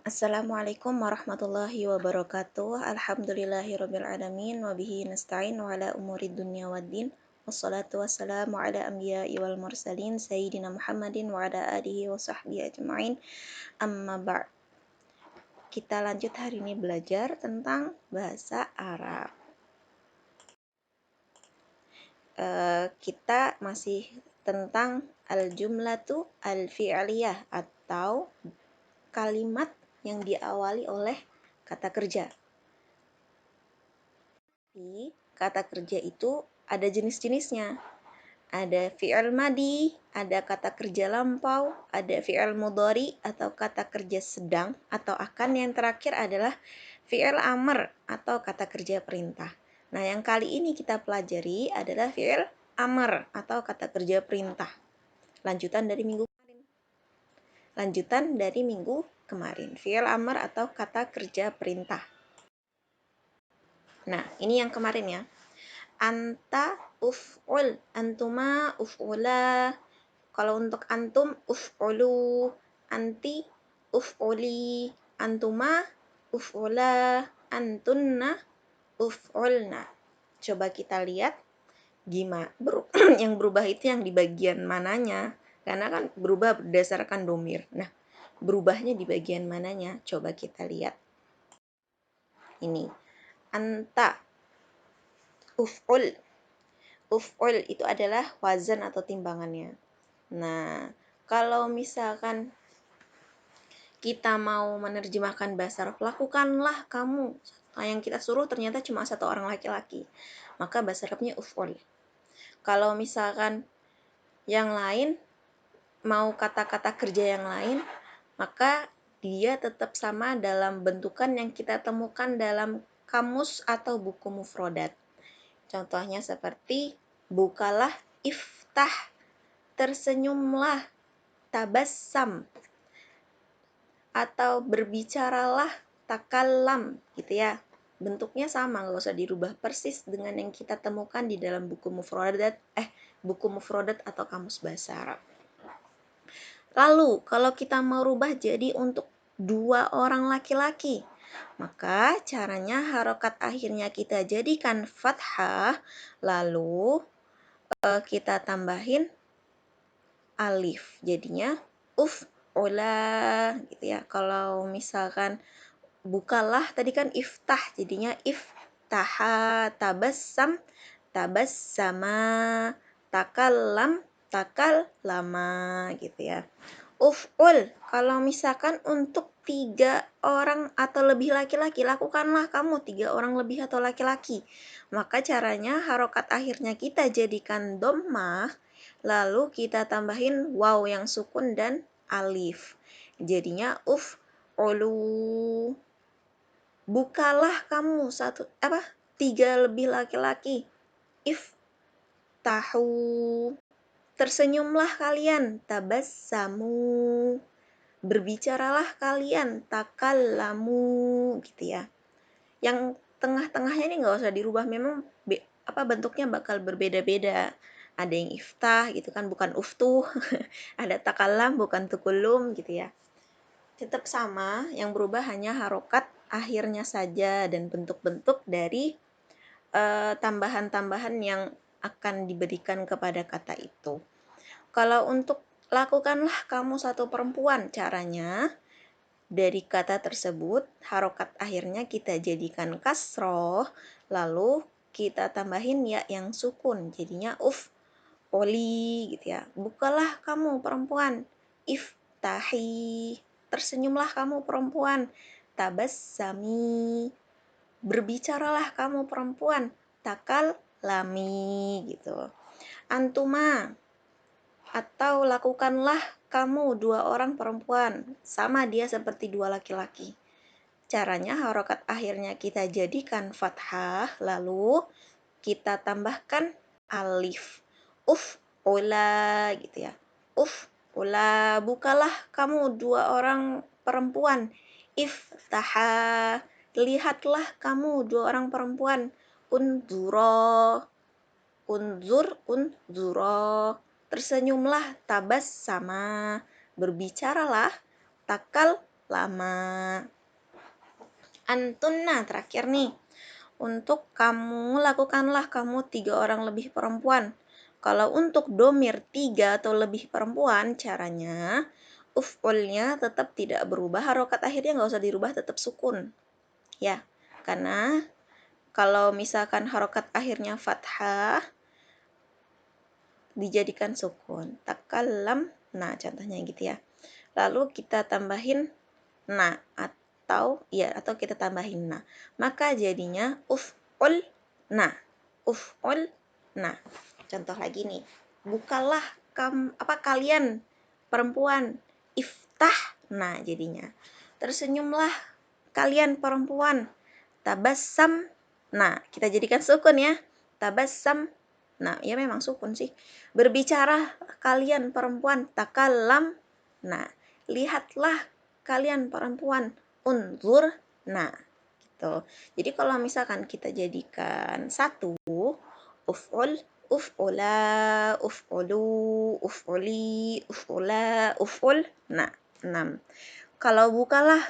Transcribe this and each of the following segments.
Assalamualaikum warahmatullahi wabarakatuh. Alhamdulillahirabbil alamin wa bihi nasta'in wa ala umuri dunya waddin. Wassalatu wassalamu ala anbiya'i wal mursalin sayyidina Muhammadin wa ala alihi wa sahbihi ajma'in. Amma ba'd. Kita lanjut hari ini belajar tentang bahasa Arab. Kita masih tentang al-jumlatu al-fi'liyah atau kalimat yang diawali oleh kata kerja. Tapi kata kerja itu ada jenis-jenisnya. Ada fi'il madi, ada kata kerja lampau, ada fi'il mudhari atau kata kerja sedang atau akan. Yang terakhir adalah fi'il amr atau kata kerja perintah. Nah, yang kali ini kita pelajari adalah fi'il amr atau kata kerja perintah. Lanjutan dari minggu kemarin. Fi'il amr atau kata kerja perintah. Nah, ini yang kemarin ya. Anta uf'ul, antuma uf'ula. Kalau untuk antum uf'ulu, anti uf'uli, antuma uf'ula, antunna uf'ulna. Coba kita lihat gimana yang berubah itu yang di bagian mananya, karena kan berubah berdasarkan domir. Nah, berubahnya di bagian mananya? Coba kita lihat. Ini anta uf'ul. Uf'ul itu adalah wazan atau timbangannya. Nah, kalau misalkan kita mau menerjemahkan bahasa Arab, lakukanlah kamu. Nah, yang kita suruh ternyata cuma satu orang laki-laki. Maka bahasa Arabnya uf'ul. Kalau misalkan yang lain, mau kata-kata kerja yang lain, maka dia tetap sama dalam bentukan yang kita temukan dalam kamus atau buku mufrodat. Contohnya seperti bukalah, iftah, tersenyumlah, tabassam, atau berbicaralah, takallam, gitu ya. Bentuknya sama, nggak usah dirubah persis dengan yang kita temukan di dalam buku mufrodat atau kamus bahasa Arab. Lalu, kalau kita mau rubah jadi untuk 2 orang laki-laki, maka caranya harokat akhirnya kita jadikan fathah, lalu kita tambahin alif. Jadinya uf'ula gitu ya. Kalau misalkan bukalah tadi kan iftah, jadinya iftaha, tabassam, tabassama, takallam, takallama gitu ya. Uf'ul, kalau misalkan untuk 3 orang atau lebih laki-laki, lakukanlah kamu 3 orang lebih atau laki-laki. Maka caranya harokat akhirnya kita jadikan dhammah, lalu kita tambahin waw yang sukun dan alif. Jadinya uf'ulu. Bukalah kamu 3 lebih laki-laki. Iftahu. Tersenyumlah kalian, tabassamu. Berbicaralah kalian, takallamu, gitu ya. Yang tengah-tengahnya ini nggak usah dirubah, memang bentuknya bakal berbeda-beda. Ada yang iftah gitu kan, bukan uftuh. Ada takallam, bukan tukulum gitu ya. Tetap sama, yang berubah hanya harokat akhirnya saja dan bentuk-bentuk dari tambahan-tambahan yang akan diberikan kepada kata itu. Kalau untuk lakukanlah kamu satu perempuan, caranya dari kata tersebut harokat akhirnya kita jadikan kasroh, lalu kita tambahin ya yang sukun, jadinya oli gitu ya. Bukalah kamu perempuan, iftahi. Tersenyumlah kamu perempuan, tabassami. Berbicaralah kamu perempuan, takallami gitu. Antuma, atau lakukanlah kamu 2 orang perempuan, sama dia seperti 2 laki-laki. Caranya harokat akhirnya kita jadikan fathah, lalu kita tambahkan alif. Uf'ula gitu ya. Uf'ula, bukalah kamu 2 orang perempuan. Iftaha, lihatlah kamu 2 orang perempuan. Unzura, unzura. Tersenyumlah, tabassama. Berbicaralah, lama. Antunna terakhir nih. Untuk kamu, lakukanlah kamu 3 orang lebih perempuan. Kalau untuk domir 3 atau lebih perempuan, caranya uf'ulnya tetap tidak berubah, harokat akhirnya nggak usah dirubah, tetap sukun. Ya, karena kalau misalkan harokat akhirnya fathah, dijadikan sukun. Takallam, nah contohnya gitu ya. Lalu kita tambahin na atau kita tambahin na. Maka jadinya uf'ul na. Uf'ul na. Contoh lagi nih. Bukalah kalian perempuan. Iftah na jadinya. Tersenyumlah kalian perempuan. Tabassam na. Kita jadikan sukun ya. Tabassam. Nah, ya memang sukun sih. Berbicara kalian perempuan. Takallam. Nah, lihatlah kalian perempuan. Unzur. Nah, gitu. Jadi kalau misalkan kita jadikan satu, uf'ul, uf'ula, uf'ulu, uf'uli, uf'ula, uf'ul. Nah, 6. Kalau bukalah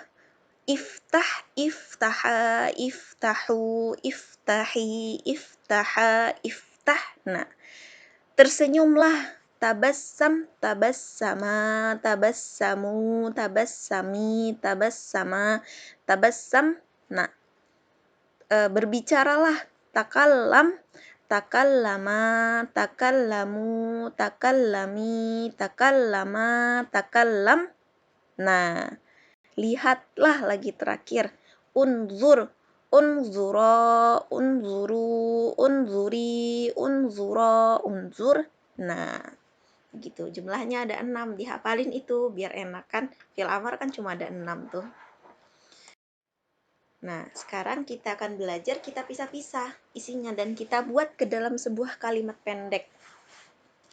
iftah, iftaha, iftahu, iftahi, iftaha, iftah. Nah, tersenyumlah. Tabassam, tabassama, tabassamu, tabassami, tabassama, tabassam. Nah, berbicaralah. Takallam, takallama, takallamu, takallami, takallama, takallam. Nah, lihatlah lagi terakhir. Unzur, unzura, unzuru, unzuri, unzura, unzur. Nah, gitu. Jumlahnya ada 6. Dihafalin itu biar enak kan. Fi'il amar kan cuma ada 6 tuh. Nah, sekarang kita akan belajar, kita pisah-pisah isinya dan kita buat ke dalam sebuah kalimat pendek.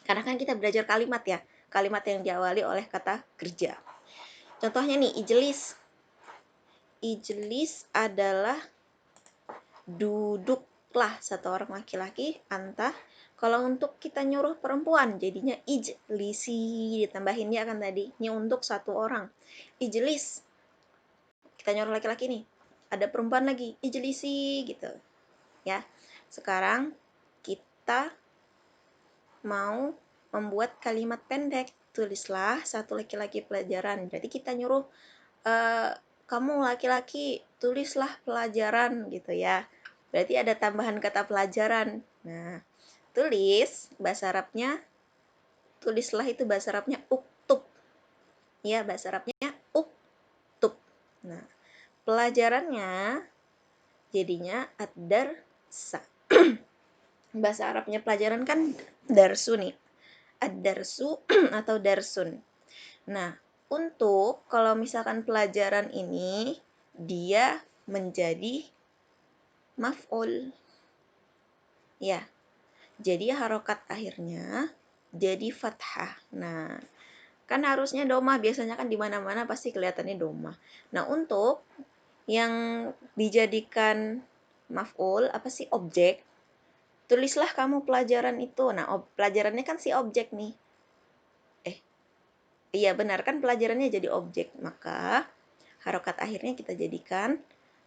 Karena kan kita belajar kalimat ya. Kalimat yang diawali oleh kata kerja. Contohnya nih, ijlis. Ijlis adalah duduklah satu orang laki-laki. Anta. Kalau untuk kita nyuruh perempuan, jadinya ijlisi. Ditambahin ya kan tadi. Ini untuk satu orang. Ijlis. Kita nyuruh laki-laki nih. Ada perempuan lagi. Ijlisi gitu. Ya. Sekarang kita mau membuat kalimat pendek. Tulislah satu laki-laki pelajaran. Berarti kita nyuruh kamu laki-laki tulislah pelajaran gitu ya. Berarti ada tambahan kata pelajaran. Nah, tulis bahasa Arabnya, tulislah itu bahasa Arabnya uktub. Ya, bahasa Arabnya uktub. Nah, pelajarannya jadinya ad-darsa. Bahasa Arabnya pelajaran kan darsu nih. Ad-darsu atau darsun. Nah, untuk kalau misalkan pelajaran ini dia menjadi maf'ul. Ya. Jadi harokat akhirnya jadi fathah. Nah, kan harusnya domah, biasanya kan di mana-mana pasti kelihatannya domah. Nah, untuk yang dijadikan maf'ul apa sih objek? Tulislah kamu pelajaran itu. Nah, pelajarannya kan si objek nih. Iya benar kan pelajarannya jadi objek. Maka harokat akhirnya kita jadikan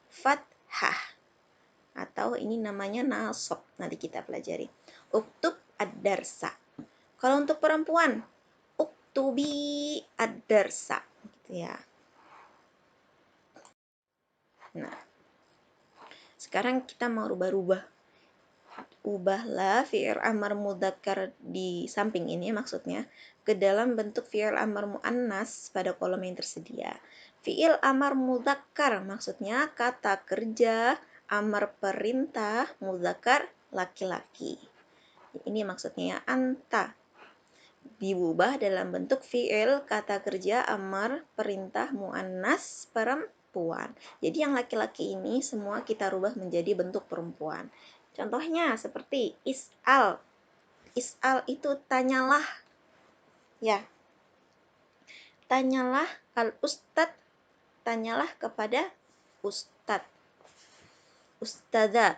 fathah. Atau ini namanya nasab. Nanti kita pelajari. Uktub ad-darsa. Kalau untuk perempuan, uktubi ad-darsa. Gitu ya. Nah, sekarang kita mau rubah-rubah. Ubahlah fi'il amar mudzakkar di samping ini maksudnya ke dalam bentuk fi'il amar muannas pada kolom yang tersedia. Fi'il amar mudzakkar maksudnya kata kerja, amar perintah, mudzakkar laki-laki. Ini maksudnya ya, anta. Diubah dalam bentuk fi'il kata kerja, amar perintah, muannas perempuan. Jadi yang laki-laki ini semua kita rubah menjadi bentuk perempuan. Contohnya seperti is'al. Is'al itu tanyalah. Ya. Tanyalah al-ustad. Tanyalah kepada ustad. Ustadzah.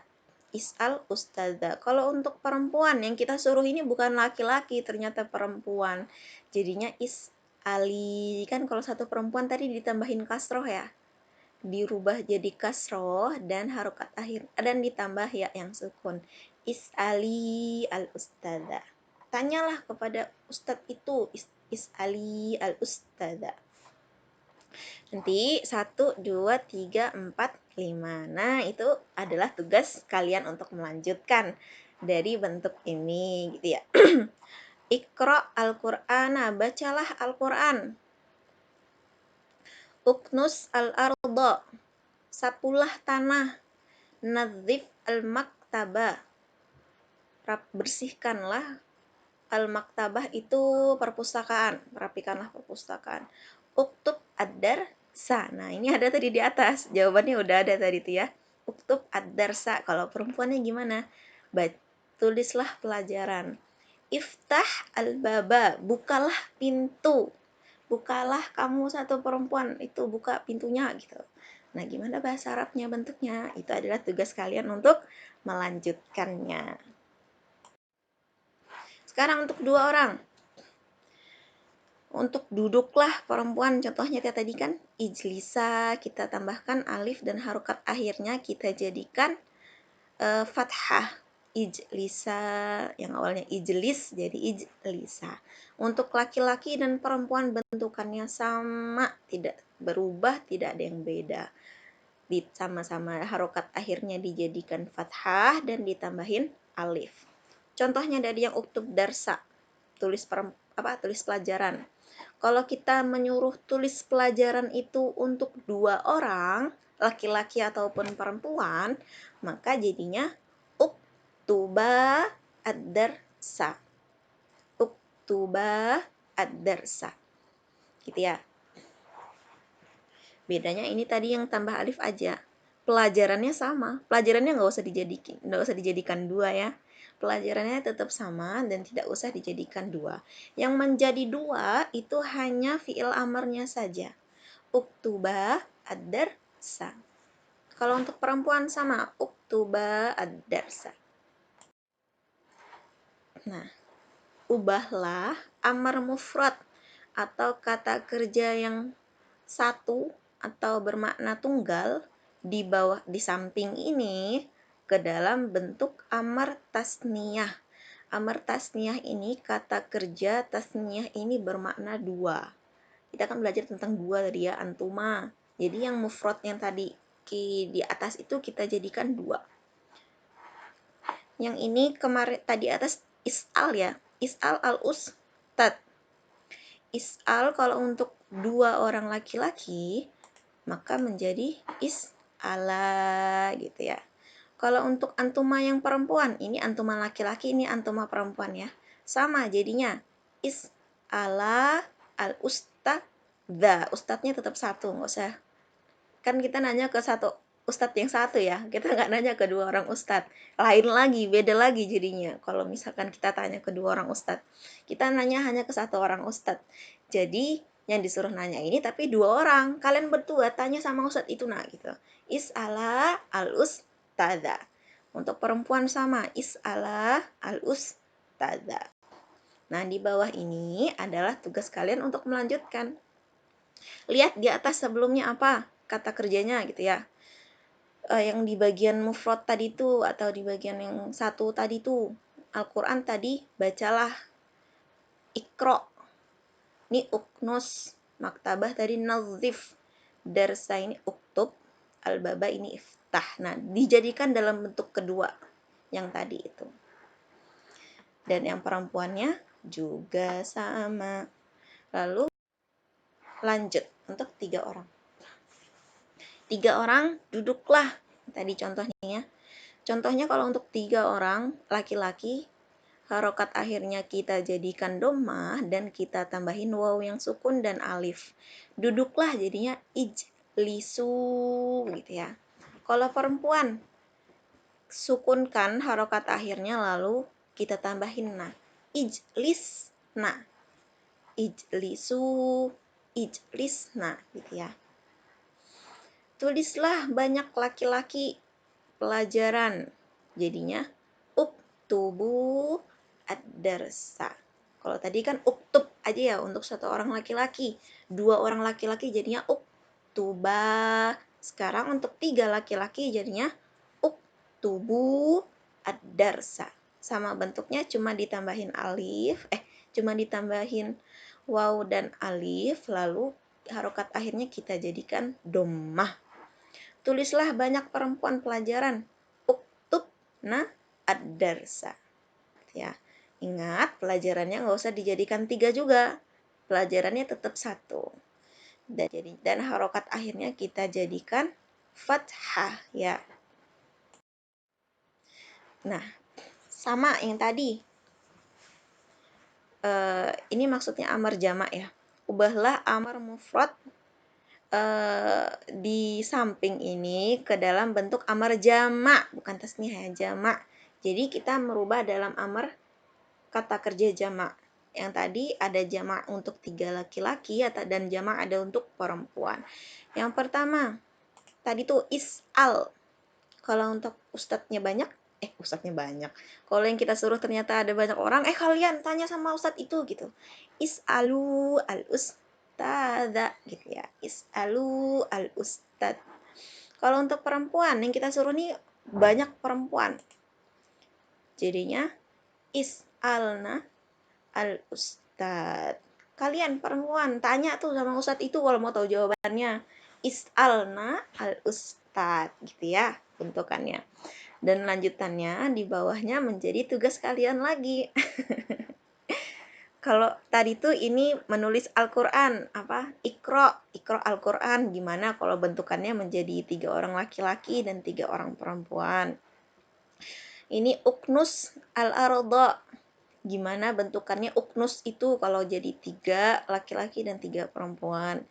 Is'al ustadzah. Kalau untuk perempuan yang kita suruh ini bukan laki-laki, ternyata perempuan. Jadinya is'al is'ali. Kan kalau satu perempuan tadi ditambahin kasroh ya. Dirubah jadi kasroh dan harokat akhir dan ditambah ya yang sukun. Is'ali al-ustadzah. Tanyalah kepada ustadz itu. Is'ali al-ustadzah. Nanti 1, 2, 3, 4, 5. Nah, itu adalah tugas kalian untuk melanjutkan dari bentuk ini gitu ya. Iqra al-Qur'ana, bacalah Al-Qur'an. Uknus al-arda, sapulah tanah. Nadzif al-maktabah, bersihkanlah al-maktabah itu perpustakaan, rapikanlah perpustakaan. Uktub ad-darsa. Nah, ini ada tadi di atas. Jawabannya udah ada tadi tuh ya. Uktub ad-darsa. Kalau perempuannya gimana? Tulislah pelajaran. Iftah al-baba. Bukalah pintu. Bukalah kamu satu perempuan. Itu buka pintunya gitu. Nah, gimana bahasa Arabnya bentuknya? Itu adalah tugas kalian untuk melanjutkannya. Sekarang untuk 2 orang. Untuk duduklah perempuan, contohnya kayak tadi kan ijlisa, kita tambahkan alif dan harokat akhirnya kita jadikan fathah. Ijlisa, yang awalnya ijlis jadi ijlisa. Untuk laki-laki dan perempuan bentukannya sama, tidak berubah, tidak ada yang beda. Sama-sama harokat akhirnya dijadikan fathah dan ditambahin alif. Contohnya dari yang uktub darsa, tulis pelajaran. Kalau kita menyuruh tulis pelajaran itu untuk 2 orang, laki-laki ataupun perempuan, maka jadinya uktuba ad-darsa. Uktuba ad-darsa. Gitu ya. Bedanya ini tadi yang tambah alif aja. Pelajarannya sama. Pelajarannya nggak usah dijadikan 2 ya. Pelajarannya tetap sama dan tidak usah dijadikan 2. Yang menjadi 2 itu hanya fi'il amarnya saja. Uktuba ad-darsa. Kalau untuk perempuan sama, uktuba ad-darsa. Nah, ubahlah amar mufrad atau kata kerja yang satu atau bermakna tunggal di samping ini ke dalam bentuk amar tasniyah. Amar tasniyah ini kata kerja tasniyah ini bermakna 2. Kita akan belajar tentang 2 tadi ya, antuma. Jadi yang mufrad yang tadi di atas itu kita jadikan 2. Yang ini kemarin tadi atas is'al ya. Is'al al-ustad. Is'al kalau untuk 2 orang laki-laki maka menjadi is'ala gitu ya. Kalau untuk antuma yang perempuan, ini antuma laki-laki, ini antuma perempuan ya. Sama jadinya is'ala al-ustadza. Ustadznya tetap satu, nggak usah. Kan kita nanya ke satu ustadz yang satu ya. Kita nggak nanya ke 2 orang ustadz. Lain lagi, beda lagi jadinya. Kalau misalkan kita tanya ke 2 orang ustadz. Kita nanya hanya ke 1 orang ustadz. Jadi yang disuruh nanya ini tapi 2 orang. Kalian berdua tanya sama ustadz itu nah gitu. Is'ala al-ustadza. Untuk perempuan sama is'ala al-ustadza. Nah, di bawah ini adalah tugas kalian untuk melanjutkan. Lihat di atas sebelumnya apa kata kerjanya gitu ya. Yang di bagian mufrad tadi tuh atau di bagian yang satu tadi tuh Al-Quran tadi bacalah ikro. Ini uknus, maktabah tadi nazif, darsa ini uktub, al-baba ini iftah. Nah, dijadikan dalam bentuk kedua yang tadi itu. Dan yang perempuannya juga sama. Lalu lanjut untuk 3 orang. 3 orang duduklah. Tadi contohnya ya. Contohnya kalau untuk 3 orang laki-laki, harokat akhirnya kita jadikan dhammah dan kita tambahin waw yang sukun dan alif. Duduklah jadinya ijlisu gitu ya. Kalau perempuan, sukunkan harokat akhirnya lalu kita tambahin na. Ijlisna. Ijlisu, ijlisna gitu ya. Tulislah banyak laki-laki pelajaran. Jadinya uktubu ad-darsa. Kalau tadi kan uktub aja ya untuk satu orang laki-laki. Dua orang laki-laki jadinya uktuba. Sekarang untuk tiga laki-laki jadinya uktubu ad-darsa. Sama bentuknya cuma ditambahin alif, cuma ditambahin waw dan alif, lalu harokat akhirnya kita jadikan dommah. Tulislah banyak perempuan pelajaran. Uktubna ad-darsa. Ya, ingat pelajarannya nggak usah dijadikan 3 juga. Pelajarannya tetap 1. Dan harokat akhirnya kita jadikan fathah ya. Nah, sama yang tadi. Ini maksudnya amar jamak ya. Ubahlah amar mufrad di samping ini ke dalam bentuk amar jamak, bukan tasniyah ya, jamak. Jadi kita merubah dalam amar kata kerja jamak. Yang tadi ada jamak untuk 3 laki-laki dan jamak ada untuk perempuan. Yang pertama, tadi tuh is'al. Kalau untuk ustadznya banyak. Kalau yang kita suruh ternyata ada banyak orang, kalian tanya sama ustadz itu gitu. Is'alu al-ustadza gitu ya. Is'alu al-ustadz. Kalau untuk perempuan, yang kita suruh nih banyak perempuan. Jadinya is'alna al-ustadz. Kalian perempuan tanya tuh sama ustadz itu kalau mau tahu jawabannya. Is'alna al-ustadz gitu ya bentukannya. Dan lanjutannya di bawahnya menjadi tugas kalian lagi. Kalau tadi tuh ini menulis Al-Quran, Iqra Al-Quran. Gimana kalau bentukannya menjadi 3 orang laki-laki dan 3 orang perempuan. Ini uknus al-arda. Gimana bentukannya uknus itu kalau jadi 3 laki-laki dan 3 perempuan.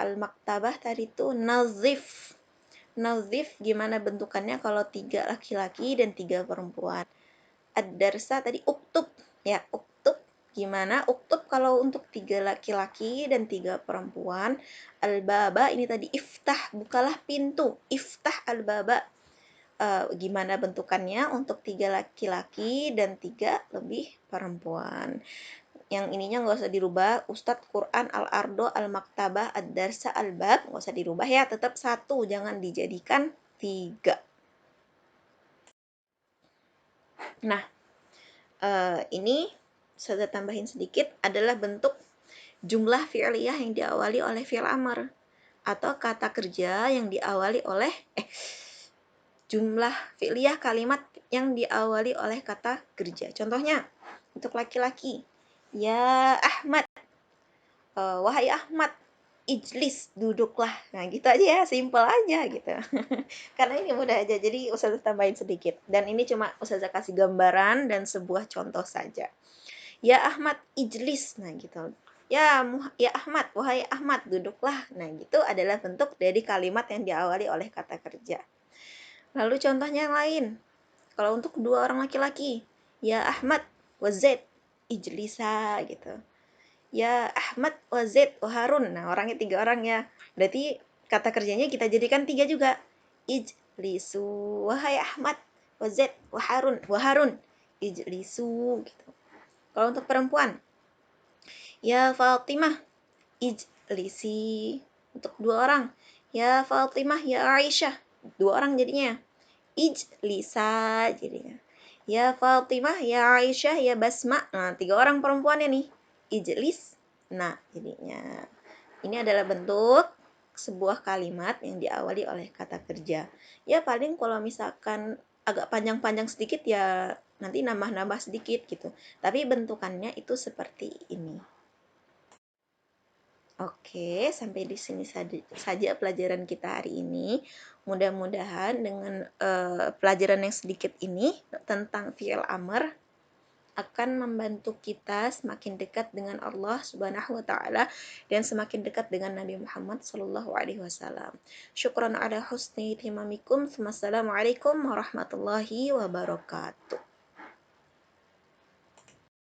Al-maktabah tadi tuh nazif. Nazif gimana bentukannya kalau 3 laki-laki dan 3 perempuan. Ad-darsa tadi uktub. Ya, uktub. Gimana? Uktub kalau untuk 3 laki-laki dan 3 perempuan. Al-baba ini tadi iftah, bukalah pintu. Iftah al-baba. Gimana bentukannya untuk 3 laki-laki dan 3 lebih perempuan. Yang ininya nggak usah dirubah. Ustadz, Quran, al-ardo, al-maktabah, ad-darsa, al-bab. Nggak usah dirubah ya. Tetap 1. Jangan dijadikan 3. Nah, ini saya tambahin sedikit adalah bentuk jumlah fi'liyah yang diawali oleh fi'il amr atau kata kerja yang diawali oleh jumlah fi'liyah kalimat yang diawali oleh kata kerja. Contohnya untuk laki-laki, ya Ahmad, wahai Ahmad, ijlis, duduklah. Nah, gitu aja ya, simple aja gitu. Karena ini mudah aja, jadi Ustazah tambahin sedikit. Dan ini cuma Ustazah kasih gambaran dan sebuah contoh saja. Ya Ahmad, ijlis. Nah, gitu. Ya Ahmad, wahai Ahmad, duduklah. Nah, gitu adalah bentuk dari kalimat yang diawali oleh kata kerja. Lalu contohnya yang lain. Kalau untuk 2 orang laki-laki, ya Ahmad wa Zaid, ijlisa gitu. Ya Ahmad wa Zaid wa Harun. Nah, orangnya 3 orang ya. Berarti kata kerjanya kita jadikan 3 juga. Ijlisu, wahai Ahmad wa Zaid wa Harun. Ijlisu gitu. Kalau untuk perempuan, ya Fatimah, ijlisi. Untuk 2 orang, ya Fatimah, ya Aisyah. 2 orang jadinya. Ijlisa jadinya. Ya Fatimah, ya Aisyah, ya Basma. Nah, 3 orang perempuannya nih. Ijlis. Nah, jadinya. Ini adalah bentuk sebuah kalimat yang diawali oleh kata kerja. Ya paling kalau misalkan agak panjang-panjang sedikit ya nanti nambah-nambah sedikit gitu. Tapi bentukannya itu seperti ini. Oke, sampai di sini saja pelajaran kita hari ini. Mudah-mudahan dengan pelajaran yang sedikit ini tentang fi'il amr akan membantu kita semakin dekat dengan Allah Subhanahu wa taala dan semakin dekat dengan Nabi Muhammad sallallahu alaihi wasallam. Syukran ala husni timamikum. Wassalamualaikum warahmatullahi wabarakatuh.